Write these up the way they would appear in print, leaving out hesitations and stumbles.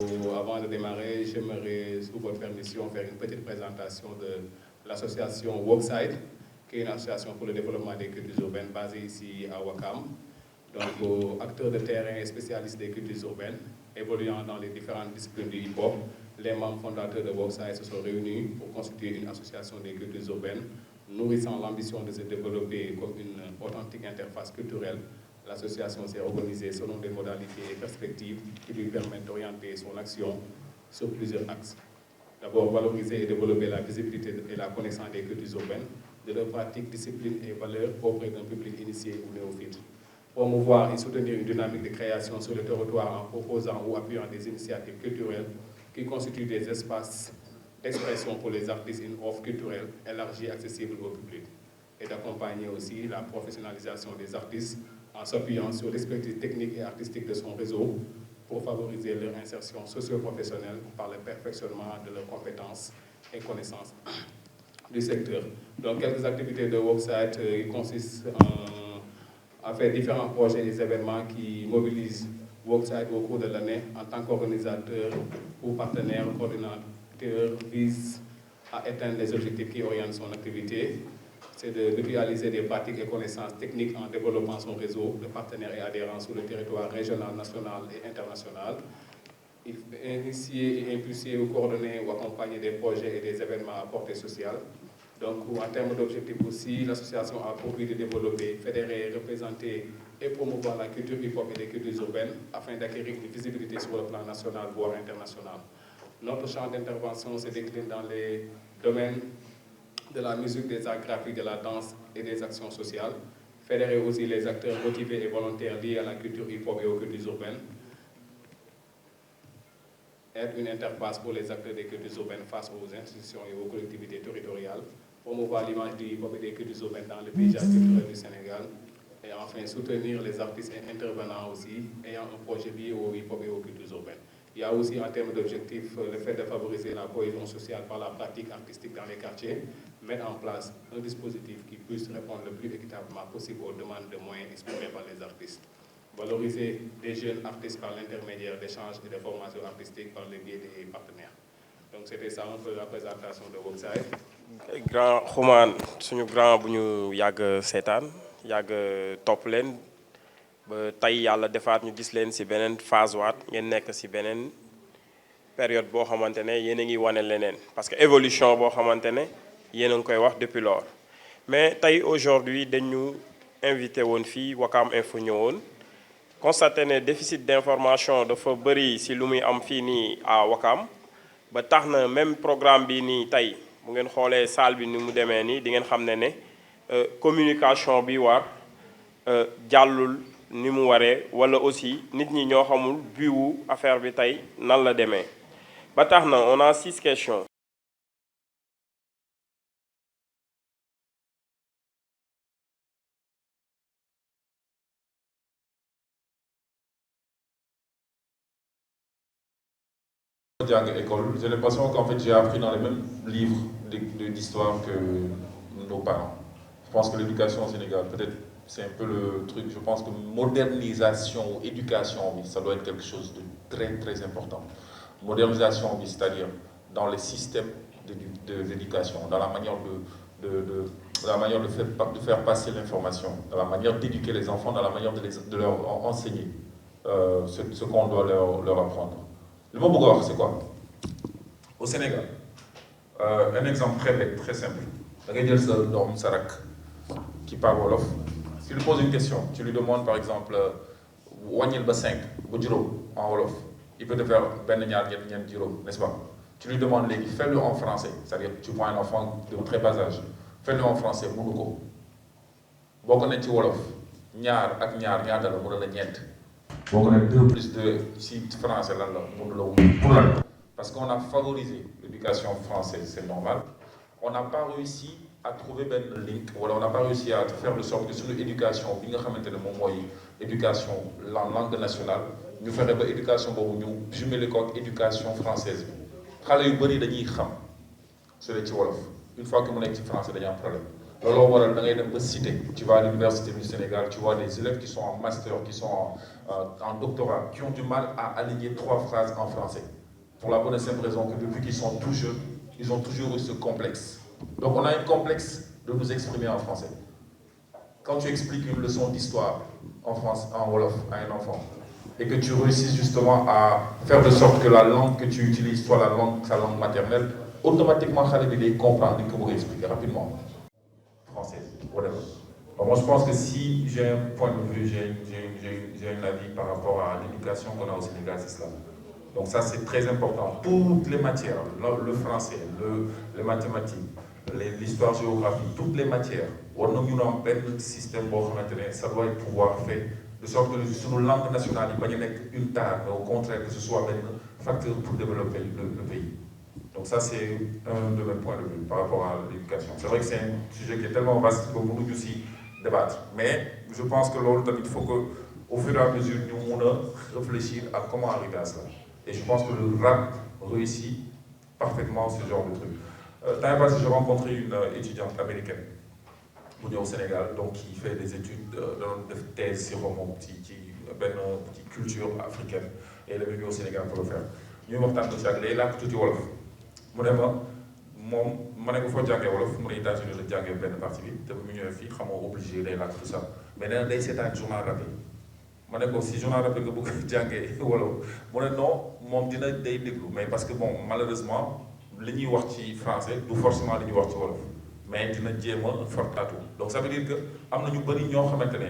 Avant de démarrer, j'aimerais, sous votre permission, faire une petite présentation de l'association Workside, qui est une association pour le développement des cultures urbaines basée ici à Ouakam. Donc, acteurs de terrain et spécialistes des cultures urbaines, évoluant dans les différentes disciplines du hip-hop, les membres fondateurs de Workside se sont réunis pour constituer une association des cultures urbaines, nourrissant l'ambition de se développer comme une authentique interface culturelle. L'association s'est organisée selon des modalités et perspectives qui lui permettent d'orienter son action sur plusieurs axes. D'abord, valoriser et développer la visibilité et la connaissance des cultures urbaines, de leurs pratiques, disciplines et valeurs auprès d'un public initié ou néophyte. Promouvoir et soutenir une dynamique de création sur le territoire en proposant ou appuyant des initiatives culturelles qui constituent des espaces d'expression pour les artistes, une offre culturelle élargie et accessible au public. Et d'accompagner aussi la professionnalisation des artistes en s'appuyant sur l'expertise technique et artistique de son réseau pour favoriser leur insertion socio-professionnelle par le perfectionnement de leurs compétences et connaissances du secteur. Donc, quelques activités de Worksite consistent à faire différents projets et événements qui mobilisent Worksite au cours de l'année en tant qu'organisateur ou partenaire coordinateur vise à atteindre les objectifs qui orientent son activité. C'est de mutualiser des pratiques et connaissances techniques en développant son réseau de partenaires et adhérents sur le territoire régional, national et international. Initier et impulser ou coordonner ou accompagner des projets et des événements à portée sociale. Donc, en termes d'objectifs aussi, l'association a pour but de développer, fédérer, représenter et promouvoir la culture hip-hop et les cultures urbaines afin d'acquérir une visibilité sur le plan national, voire international. Notre champ d'intervention se décline dans les domaines de la musique, des arts graphiques, de la danse et des actions sociales. Fédérer aussi les acteurs motivés et volontaires liés à la culture hip-hop et aux cultures urbaines. Être une interface pour les acteurs des cultures urbaines face aux institutions et aux collectivités territoriales. Promouvoir l'image du hip-hop et des cultures urbaines dans le paysage culturel du Sénégal. Et enfin, soutenir les artistes et intervenants aussi, ayant un projet lié au hip-hop et aux cultures urbaines. Il y a aussi en termes d'objectifs le fait de favoriser la cohésion sociale par la pratique artistique dans les quartiers, mettre en place un dispositif qui puisse répondre le plus équitablement possible aux demandes de moyens exprimées par les artistes. Valoriser des jeunes artistes par l'intermédiaire d'échanges et de formations artistiques par le biais des partenaires. Donc c'était ça un peu la présentation de Workside. Grand Xuman suñu grand bu ñu yàgg seetaan yàgg topp leen ba tey yàlla defaat ñu gis leen ci beneen phase waat ngeen nekk ci beneen période boo xamante ne yéen a ngi wane leneen parce que évolution boo xamante ne yéen a ngi koy wax depuis lors mais tey aujourd'hui dañu invité woon fii Wakam Info ñëwoon constaté ne déficit d'information dafa bëri ci lu muy am fii nii à Wakam ba tax na même programme bi nii tey bu ngeen xoolee salle bi ni mu demee nii di ngeen xam ne communication bi war jàllul ni mu waree wala aussi nit ñi ñoo xamul biwu affaire bi tey nan la demee ba tax na on a 6 questions. École, j'ai l'impression qu'en fait j'ai appris dans les mêmes livres d'histoire que nos parents. Je pense que l'éducation au Sénégal, peut-être c'est un peu le truc, je pense que modernisation, éducation, ça doit être quelque chose de très très important. Modernisation, c'est-à-dire dans les systèmes d'éducation, dans la manière de faire passer l'information, dans la manière d'éduquer les enfants, dans la manière de leur enseigner ce qu'on doit leur apprendre. Le mot Bougar, c'est quoi? Au Sénégal, un exemple très bête, très simple. Regardez ce homme Sarak qui parle Wolof. Si tu lui poses une question, tu lui demandes par exemple Wanyel ba 5, Bujiro en Wolof, il peut te faire Ben Nyar Nyen Djiro, n'est-ce pas? Tu lui demandes fais-le en français, c'est-à-dire tu prends un enfant de très bas âge, fais-le en français, Moulouko. Boko Neti Wolof, Nyar ak Nyar, Nyar dala Moula Nyent. Donc on a 2 plus 2 si français là, parce qu'on a favorisé l'éducation française, c'est normal. On n'a pas réussi à trouver un link, voilà, on n'a pas réussi à faire de sorte que sur l'éducation, éducation, la langue nationale, nous ferions une éducation pour nous jumeler avec l'éducation française. Une fois que on est français, il y a un problème. Lolo waral da ngay dem ba cité, tu vas à l'université du Sénégal, tu vois des élèves qui sont en master, qui sont en doctorat, qui ont du mal à aligner 3 phrases en français. Pour la bonne et simple raison que depuis qu'ils sont tout jeunes, ils ont toujours eu ce complexe. Donc on a un complexe de nous exprimer en français. Quand tu expliques une leçon d'histoire en France, en Wolof, à un enfant, et que tu réussis justement à faire de sorte que la langue que tu utilises soit sa langue maternelle, automatiquement, il comprend et que vous expliquer rapidement. Française, whatever. Donc moi je pense que si j'ai un point de vue, j'ai un avis par rapport à l'éducation qu'on a au Sénégal, c'est cela. Donc ça c'est très important. Toutes les matières, le français, les mathématiques, l'histoire-géographie, toutes les matières, on a un système ça doit pouvoir faire de sorte que sur nos langues nationales, il n'y a pas une tare, mais au contraire que ce soit un facteur pour développer le pays. Donc ça c'est un de mes points de vue par rapport à l'éducation. C'est vrai que c'est un sujet qui est tellement vaste que nous nous aussi débattre. Mais je pense que il faut qu'au fur et à mesure, nous réfléchir à comment arriver à cela. Et je pense que le rap réussit parfaitement ce genre de truc. L'année passée, j'ai rencontré une étudiante américaine au Sénégal, donc qui fait des études de thèse sur mon petite culture africaine. Et elle est venue au Sénégal pour le faire. Nous avons parlé de ça, elle a tout Wolof. Mu ne ma ne ko foo jàngee wolof mu ne États-Unis la jàngee benn partie bi te bu mu ñëwee fii xamoo obligé day làkk tout ça mais nee na day seetaan journal rappé ma ne ko si journal rappé nga bëgg a jàngee wolof mu ne non moom dina day déglu mais parce que bon malheureusement li ñuy wax ci français du forcément li ñuy wax ci wolof mais dina jéem a fortaatu donc ça veut dire que am na ñu bëri ñoo xamante ne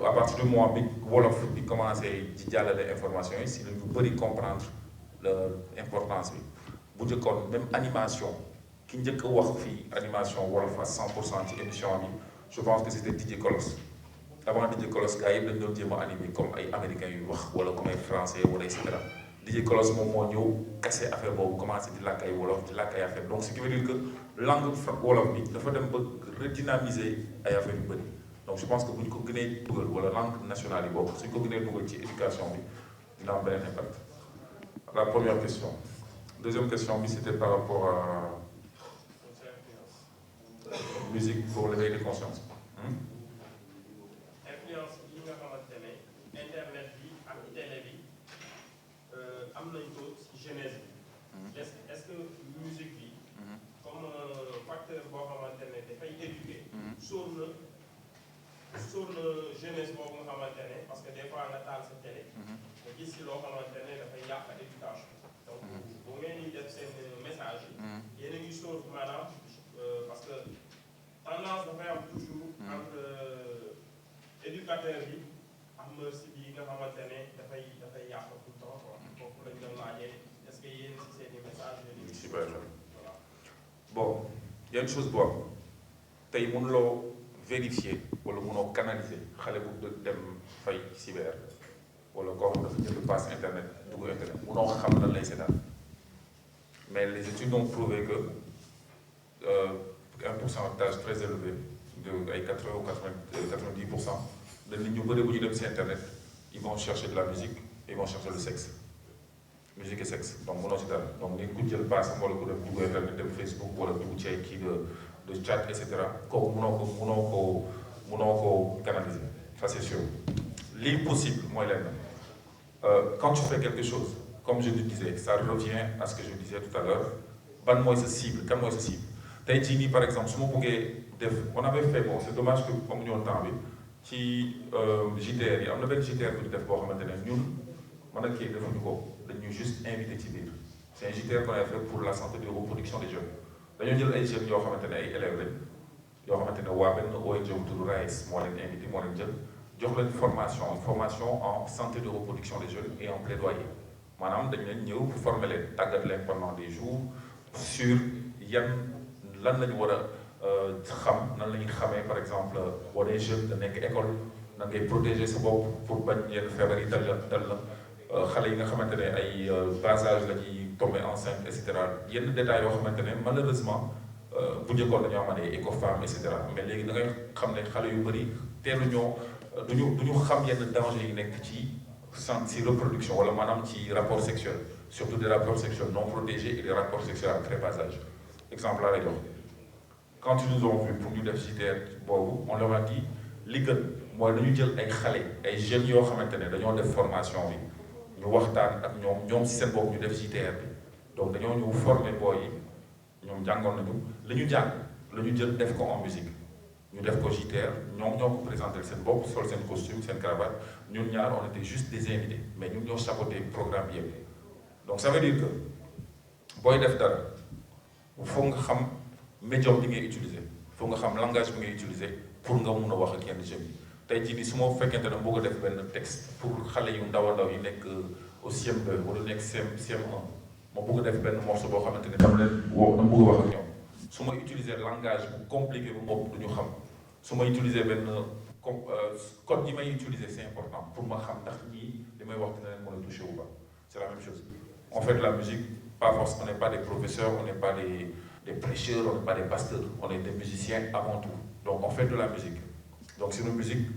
à partir du mois bi wolof bi commencé di jàllale information yi si la ñu bëri comprendre l'importance bi. Bu njëkkoon même animation ki njëkk a wax fii animation wolof à 100% ci émission bi je pense que c'était DJ Kolos avant DJ Kolos gars yëpp dañ doon jéem a animé comme ay américains yu wax wala comme ay français wala et cetera DJ Kolos moom moo ñëw kase affaire boobu commencé di làkk ay wolof di làkk ay affaire donc ce qui veut dire que langue wolof bi dafa dem ba redynamiser ay affaire yu bëri donc je pense que bu ñu ko gënee dugal wala langue nationale yi boobu suñ ko gënee dugal ci éducation bi dina am beneen impact. La première question. Deuxième question, c'était par rapport à musique pour l'éveil de conscience. Influence yi nga xamante ne internet bi ak télé bi am nañ ko ci jeunesse bi. Est-ce que musique bi comme facteur boo xamante ne dafay éduquer. sóor na jeunesse boobu nga xamante ne parce que des fois nga taal sa télé. nga gis ci loo xamante ne dafay yàq éducation. donc bu ngeen di def seen message yi yéen a ngi sóor maanaam parce que tendance dafay am toujours entre éducateur bi ak merci bi nga xamante ne dafay yàq tout le temps quoi foofu lañ doon laajee est-ce que yéen si seen i message voilà. Bon, il y a une chose boobu tey mënuloo vérifier wala mënoo canaliser xale bu dem fay cyber wala koo xam dafa jënd passe internet dugg internet munoo xam lan lay seetaan mais les études ont prouvé que un pourcentage très élevé de ay 80 ou 90% de nit ñu bëri bu ñu dem si internet ils vont chercher de la musique ils vont chercher le sexe musique et sexe donc munoo si dara donc ni ku jël passe wala ku dem dugg internet dem Facebook wala dugg ci ay kii de chat et cetera kooku munoo ko canaliser ça c'est sûr l'impossible mooy lenn. Quand tu fais quelque chose, comme je te disais, ça revient à ce que je disais tout à l'heure, ban mooy sa cible, kan mooy sa cible. Tey jii nii par exemple su ma bëggee def on avait fait bon c'est dommage que amuñu woon temps bi ci JTR yi am na benn JTR bu ñu def boo xamante ne ñun mën a kii defuñu ko dañuy juste invité ci biir c'est un JTR qu'on a fait pour la santé de reproduction des jeunes dañoo jël ay jeunes yoo xamante ne ay élèves lañ yoo xamante ne waa benn ONG bu tudd RAES moo leen invité moo leen jël jox leen formation en santé de reproduction des jeunes et en plaidoyer maanaam dañ leen ñëw former leen tàggat leen pendant des jours sur lan la ñu war a xam nan la ñuy xamee par exemple boo dee jeune da nekk école nan ngay protéger sa bopp pour bañ yenn feebar yi dal la xale yi nga xamante ne ay bas âge la ñuy tomber enceinte et cetera yenn détails yoo xamante ne malheureusement bu njëkkoon dañoo amoon ay écofemmes et cetera mais léegi da ngay xam ne xale yu bëri teelu ñoo duñu xam yenn danger yi nekk ci reproduction wala maanaam ci rapport sexuel surtout des rapports sexuels non protégés et des rapports sexuels à très bas âge exemple laa lay jox quand ils nous ont vu pour ñu def JTR boobu on leur a dit li gën mooy dañu jël ay xale ay jeunes yoo xamante ne dañoo def formation bi ñu waxtaan ak ñoom si seen bopp ñu def JTR bi donc dañoo ñëw former booy yi ñoom jàngoon nañu la ñu jàng la ñu jël def ko en musique ñu def ko JTR ñoom ñoo ko présenté seen bopp sol seen costume seen cravate ñun ñaar on était juste des invités mais ñun ñoo chapeauté programme bi yëpp donc ça veut dire que booy def dara foog nga xam médium bi ngay utiliser foog nga xam langage bi ngay utiliser pour nga mun a wax ak yenn jeunes yi tey jii nii su ma fekkente ne bëgg a def benn texte pour xale yu ndaw a ndaw yi nekk au CM2 wala nekk CM1 ma bëgg a def benn morceau boo xamante ne dama leen woo dama bëgg a wax ak ñoom su ma utiliser langage bu compliqué bu bopp du ñu xam su ma utiliser benn code yi may utiliser c'est important pour ma xam ndax ñii li may wax dina leen mën a toucher ou pas c'est la même chose on fait de la musique pas forcément on n'est pas des professeurs on n'est pas des prêcheurs on n'est pas des pasteurs on est des musiciens avant tout donc on fait de la musique donc suñu musique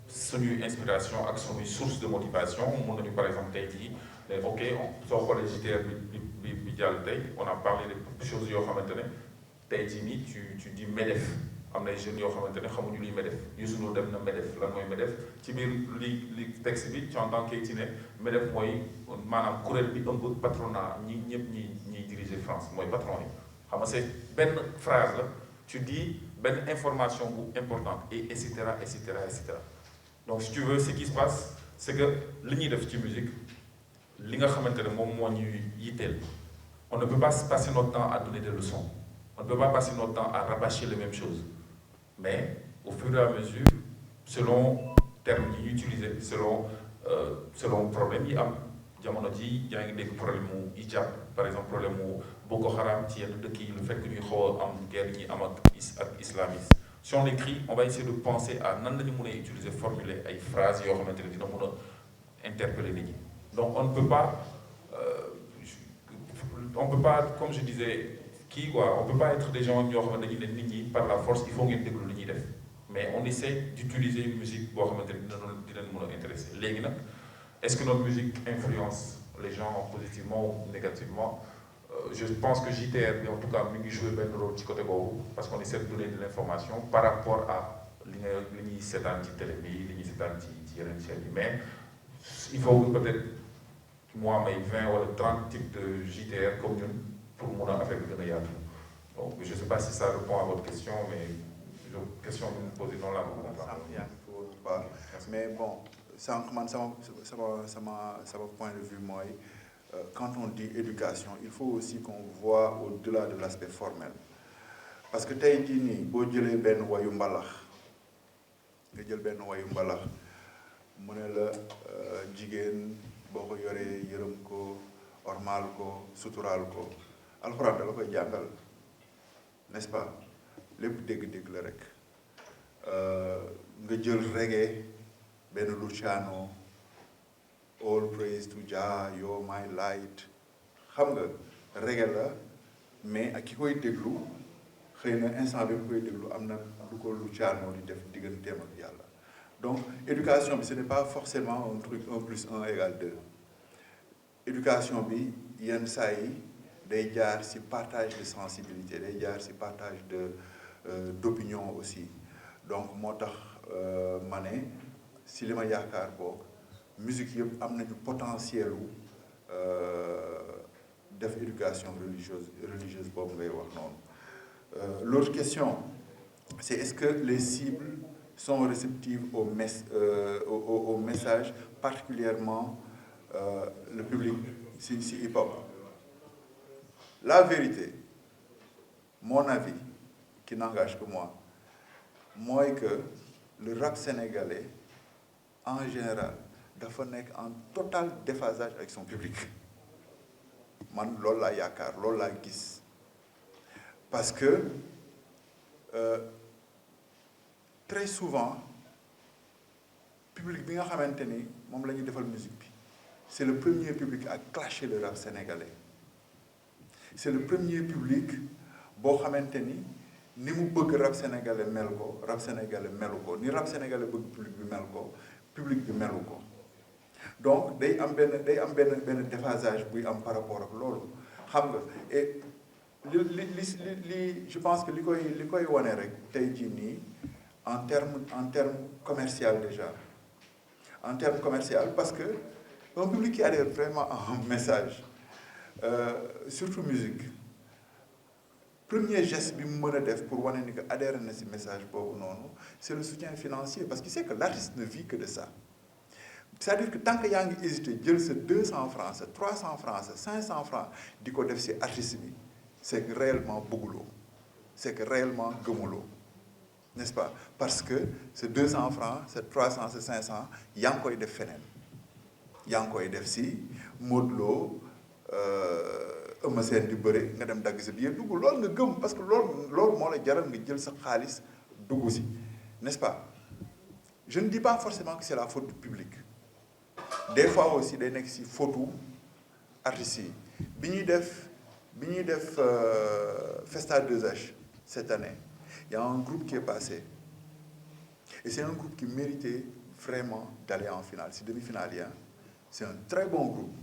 suñuy inspiration ak suñuy source de motivation mën nañu par exemple tey jii mais ok soo xoolee JTR bi jàll tey on a parlé de choses yoo xamante ne tey jii nii tu dis MEDEF am na ay jeunes yoo xamante ne xamuñu luy MEDEF Youssou Ndour dem na MEDEF lan mooy MEDEF ci biir li texte bi tu entends Keyti ne MEDEF mooy maanaam kuréel bi ëmb patronat ñëpp ñiy diriger France mooy patron yi xam nga c'est benn phrase la tu dis benn information bu importante et cetera et cetera et cetera donc si tu veux ce qui se passe c'est que li ñuy def ci musique li nga xamante ne moom moo ñuy yitteel on ne peut pas passer notre temps à donner des leçons on ne peut pas passer notre temps à rabâcher les mêmes choses mais au fur et à mesure selon termes yi ñu utiliser selon problème yi am jamono ji yaa ngi dégg problème mu hijab par exemple problème mu Boko Haram ci yenn dëkk yi le fait que ñuy xaw a am guerre ñi am ak islamiste si on écrit on va essayer de penser à nan la ñu mën a utiliser formuler ay phrases yoo xamante ne dina mën a interpeller nit ñi donc on ne peut pas comme je disais on peut pas être des gens ñoo xamante dañuy leen nit ñi par la force il faut ngeen déglu li ñuy def mais on essaie d'utiliser une musique boo xamante ne dina mën a intéresser léegi nag est-ce que notre musique influence les gens positivement ou négativement je pense que JTR bi en tout cas mi ngi jouer benn rôle ci côté boobu parce qu'on essaie de donner de l'information par rapport à li ñuy seetaan ci télé bi li ñuy seetaan ci yeneen chaînes yi mais il faut peut-être moi may 20 wala 30 types de JTR comme ñun pour mun a affaire bi gën a yaatu donc je sais pas si ça répond à votre question mais question bi mu posé noonu laa ko comprendre mais bon sànq man sama point de vue mooy quand on dit éducation il faut aussi qu'on voit au-delà de l'aspect formel parce que tey jii nii boo jëlee benn wayu mbalax nga jël benn wayu mbalax mu ne la jigéen boo ko yoree yërëm ko ormal ko suturaal ko alxuraan da la koy jàngal n'est-ce pas lépp dégg-dégg la rek nga jël reggae benn Luciano all praise to Jah you're my light xam nga reggae la mais ak ki koy déglu xëy na instant bi ku koy déglu am na lu ko Luciano di def digganteem ak yàlla donc éducation bi ce n'est pas forcément un truc 1 plus 1 égale 2 éducation bi yenn saa yi day jaar ci partage de sensibilité day jaar ci partage d'opinion aussi donc moo tax ma ne ci li ma yaakaar boog musique yëpp am nañu potentiel def éducation religieuse boobu ngay wax noonu l'autre question c'est est-ce que les cibles sont réceptives au message particulièrement le public ci hip-hop la vérité mon avis qui n'engage que moi mooy que le rap sénégalais en général dafa nekk en total déphasage avec son public man loolu laa yaakaar loolu laa gis parce que très souvent public bi nga xamante ni moom la ñuy defal musique bi c'est le premier public à clasher le rap sénégalais c'est le premier public boo xamante ni mu bëgg rap sénégalais mel ko rap sénégalais melu ko ni rap sénégalais bëgg public bi mel ko public bi melu ko donc day am benn déphasage buy am par rapport ak loolu xam nga et je pense que li koy wane rek tey jii nii en terme commercial déjà en terme commercial parce que un public qui adhère vraiment à un message surtout musique premier geste bi mu mën a def pour wane ni que adhéré na ci message boobu noonu c'est le soutien financier parce qu'il sait que l'artiste ne vit que de ça c'est-à-dire que tant que yaa ngi hésité jël sa 200 francs sa 300 francs sa 500 francs di ko def ci artiste bi c'est que réellement bëgguloo c'est que réellement gëmuloo n'est-ce pas parce que sa 200 francs sa 300 sa 500 yaa ngi koy def feneen yaa ngi koy def ci Modou Lo Eumeu Sène di bëre nga dem dagg sa billet dugg loolu nga gëm parce que loolu moo la jaral nga jël sa xaalis dugg ci n'est-ce pas je ne dis pas forcément que c'est la faute du public des fois aussi day nekk ci faute artistes yi bi ñuy def Festa 2H cette année il y a un groupe qui est passé et c'est un groupe qui méritait vraiment d'aller en finale c'est demi-finale yi c'est un très bon groupe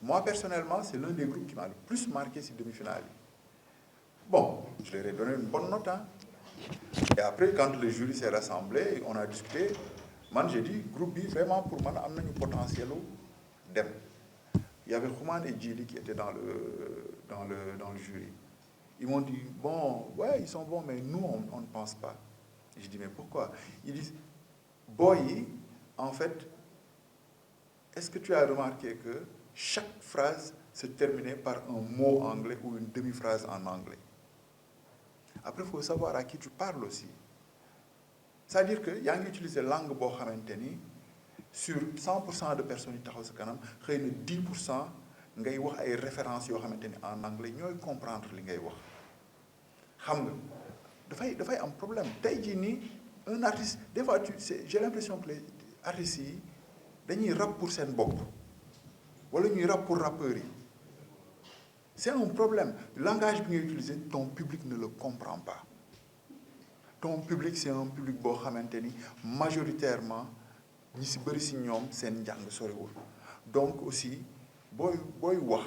moi personnellement c'est l'un des groupes qui m'a le plus marqué ci demi-finale yi bon je leur ai donné une bonne note et après quand le jury s'est rassemblé on a discuté man j'ai dit groupe bi vraiment pour man am nañu potentiel dem il y avait Xuman et Djili qui étaient dans le jury ils m'ont dit bon ouais ils sont bons mais nous on ne pense pas je dis mais pourquoi ils disent boy yi en fait est-ce que tu as remarqué que chaque phrase se terminait par un mot anglais ou une demi-phrase en anglais après il faut savoir à qui tu parles aussi c'est-à-dire que yaa ngi utiliser langue boo xamante ni sur 100% de personnes yi taxaw sa kanam xëy na 10% ngay wax ay références yoo xamante ni en anglais ñooy comprendre li ngay wax xam nga dafay am problème tey jii nii un artiste des fois j'ai l'impression que les artistes yi dañuy rap pour seen bopp wala ñuy rap pour rappeurs yi c'est un problème langage bi ngay utiliser ton public ne le comprend pas ton public c'est un public boo xamante ni majoritairement ñi ci bëri ci ñoom seen njàng soriwul donc aussi booy wax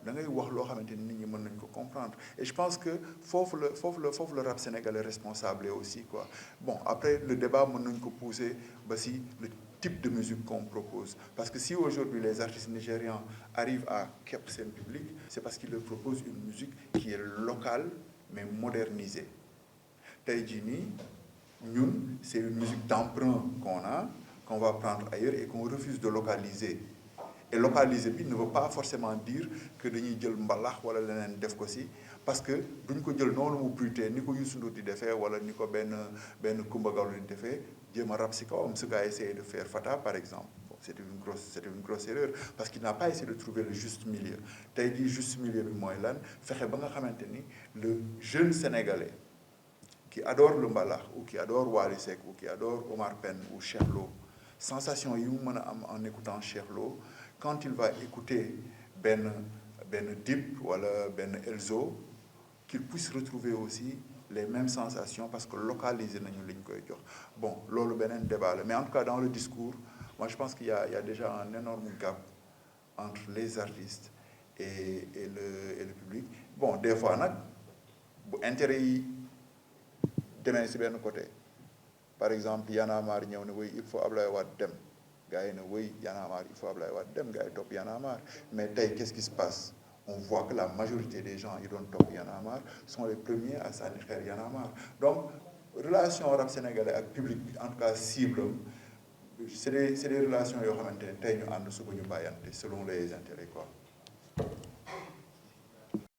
da ngay wax loo xamante ni nit ñi mën nañ ko comprendre et je pense que foofu le rap sénégalais responsable aussi quoi bon après le débat mën nañ ko pousser ba ci le type de musique qu'on propose parce que si aujourd'hui les artistes nigérians arrivent à capter seen public c'est parce qu'ils leur proposent une musique qui est locale mais modernisée tey jii nii ñun c'est une musique d'emprunt qu'on va prendre ailleurs et qu'on refuse de localiser et localiser bi ne veut pas forcément dire que dañuy jël mbalax wala leneen def ko ci parce que duñ ko jël noonu mu bruité ni ko Youssou Ndour di defee wala ni ko benn Coumba Gawlo di defee jéem a rap ci kawam ce qu'a essayé de faire Fata par exemple bon, c'était une grosse erreur parce qu'il n'a pas essayé de trouver le juste milieu tey jii juste milieu bi mooy lan fexe ba nga xamante ni le jeune sénégalais qui adore le mbalax ou qui adore Wally Seck ou qui adore Omar Pène ou Cheikh Lo sensation yi mu mën a am en écoutant Cheikh Lo quand il va écouter benn Dip wala benn Elzo qu'il puisse retrouver aussi les mêmes sensations parce que localiser nañu li ñu koy jox bon loolu beneen débat la mais en tout cas dans le discours moi je pense qu'il y a déjà un énorme gap entre les artistes et le public bon des fois nag bu intérêt yi demee ci benn côté par exemple Y'en a marre ñëw ne oui il faut Ablaye Wade dem gars yi ne oui Y'en a marre il faut Ablaye Wade dem gars yi topp Y'en a marre mais tey qu'est-ce qui se passe on voit que la majorité des gens yi doon topp Y'en a marre sont les premiers à sànni xeer Y'en a marre donc relation rap sénégalais ak public bi en tout cas cible c'est des relations yoo xamante ne tey ñu ànd suba ñu bàyyante selon les intérêts quoi